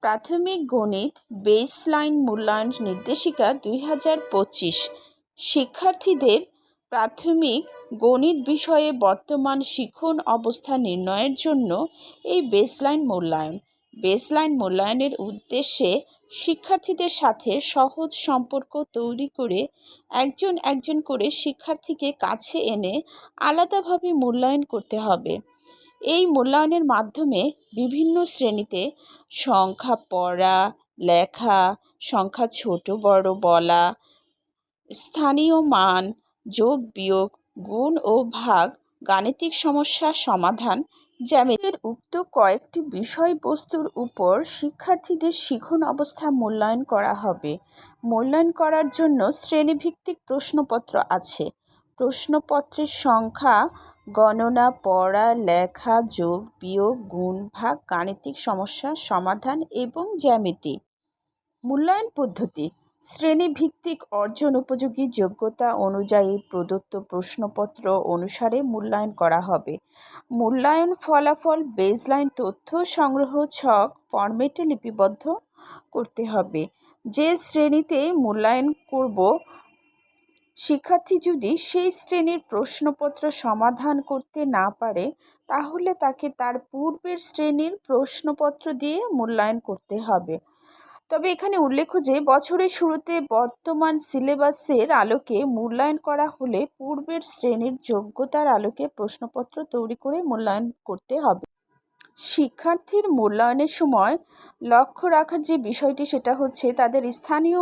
প্রাথমিক গণিত বেসলাইন মূল্যায়ন নির্দেশিকা 2025 শিক্ষার্থীদের প্রাথমিক গণিত বিষয়ে বর্তমান শিখন অবস্থা নির্ণয়ের জন্য এই বেসলাইন মূল্যায়নের উদ্দেশ্যে শিক্ষার্থীদের সাথে সহজ সম্পর্ক তৈরি করে একজন একজন করে শিক্ষার্থীকে কাছে এনে আলাদাভাবে মূল্যায়ন করতে হবে। এই মূল্যায়নের মাধ্যমে বিভিন্ন শ্রেণীতে সংখ্যা পড়া, লেখা, সংখ্যা ছোট বড় বলা, স্থানীয় মান, যোগ বিয়োগ, গুণ ও ভাগ, গাণিতিক সমস্যা সমাধান, জ্যামিতির উক্ত কয়েকটি বিষয়বস্তুর উপর শিক্ষার্থীদের শিখন অবস্থা মূল্যায়ন করা হবে। মূল্যায়ন করার জন্য শ্রেণীভিত্তিক প্রশ্নপত্র আছে। প্রশ্নপত্রের সংখ্যা, গণনা, পড়া, লেখা, যোগ বিয়োগ, গুণ ভাগ, গাণিতিক সমস্যা সমাধান এবং জ্যামিতি। মূল্যায়ন পদ্ধতি: শ্রেণীভিত্তিক অর্জন উপযোগী যোগ্যতা অনুযায়ী প্রদত্ত প্রশ্নপত্র অনুসারে মূল্যায়ন করা হবে। মূল্যায়ন ফলাফল বেসলাইন তথ্য সংগ্রহ ছক ফরম্যাটে লিপিবদ্ধ করতে হবে। যে শ্রেণীতে মূল্যায়ন করব, শিক্ষার্থী যদি সেই শ্রেণীর প্রশ্নপত্র সমাধান করতে না পারে, তাহলে তাকে তার পূর্বের শ্রেণীর প্রশ্নপত্র দিয়ে মূল্যায়ন করতে হবে। তবে এখানে উল্লেখ্য যে বছরের শুরুতে বর্তমান সিলেবাসের আলোকে মূল্যায়ন করা হলে পূর্বের শ্রেণীর যোগ্যতার আলোকে প্রশ্নপত্র তৈরি করে মূল্যায়ন করতে হবে। শিক্ষার্থীর মূল্যায়নের সময় লক্ষ্য রাখার যে বিষয়টি সেটা হচ্ছে তাদের স্থানীয়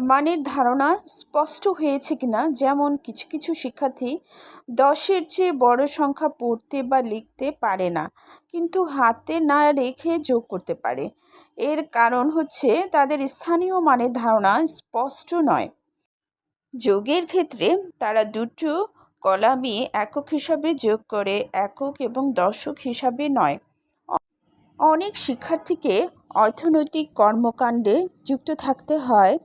মানের ধারণা স্পষ্ট হয়েছে কিনা। যেমন কিছু কিছু শিক্ষার্থী 10-এর চেয়ে বড় সংখ্যা পড়তে বা লিখতে পারে না, কিন্তু হাতে না রেখে যোগ করতে পারে। এর কারণ হচ্ছে তাদের স্থানীয় মানের ধারণা স্পষ্ট নয়। যোগের ক্ষেত্রে তারা দুটো কলামই একক হিসাবে যোগ করে, একক এবং দশক হিসাবে নয়। অনেক শিক্ষার্থীকে অর্থনৈতিক কর্মকাণ্ডে যুক্ত থাকতে হয়,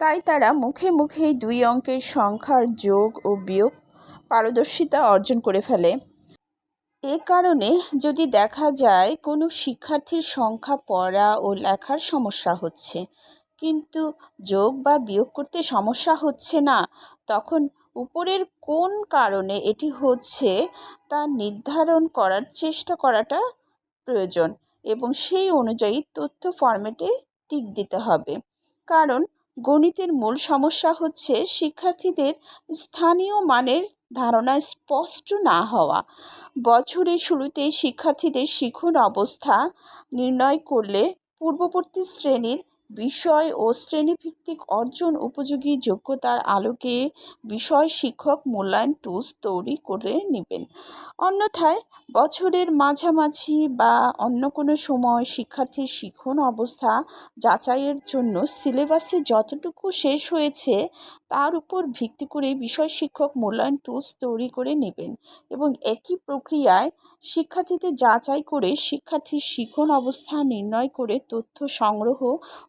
তাই তারা মুখে মুখেই 2 অঙ্কের সংখ্যার যোগ ও বিয়োগ পারদর্শিতা অর্জন করে ফেলে। এ কারণে যদি দেখা যায় কোনো শিক্ষার্থীর সংখ্যা পড়া ও লেখার সমস্যা হচ্ছে, কিন্তু যোগ বা বিয়োগ করতে সমস্যা হচ্ছে না, তখন উপরের কোন কারণে এটি হচ্ছে তা নির্ধারণ করার চেষ্টা করাটা প্রয়োজন এবং সেই অনুযায়ী তথ্য ফরম্যাটে টিক দিতে হবে। কারণ গণিতের মূল সমস্যা হচ্ছে শিক্ষার্থীদের স্থানীয় মানের ধারণা স্পষ্ট না হওয়া। বছরের শুরুতে শিক্ষার্থীদের শিখন অবস্থা নির্ণয় করলে পূর্ববর্তী শ্রেণীর বিষয় ও শ্রেণীভিত্তিক অর্জন উপযোগী যোগ্যতার আলোকে বিষয় শিক্ষক মূল্যায়ন টুলস তৈরি করে নেবেন। অন্যথায় বছরের মাঝামাঝি বা অন্য কোনো সময় শিক্ষার্থীর শিখন অবস্থা যাচাইয়ের জন্য সিলেবাসে যতটুকু শেষ হয়েছে তার উপর ভিত্তি করে বিষয় শিক্ষক মূল্যায়ন টুলস তৈরি করে নেবেন এবং একই প্রক্রিয়ায় শিক্ষার্থীদের যাচাই করে শিক্ষার্থীর শিখন অবস্থা নির্ণয় করে তথ্য সংগ্রহ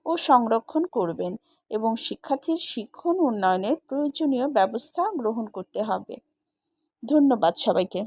ও সংরক্ষণ করবেন এবং শিক্ষার্থীর শিখন উন্নয়নের প্রয়োজনীয় ব্যবস্থা গ্রহণ করতে হবে। ধন্যবাদ সবাইকে।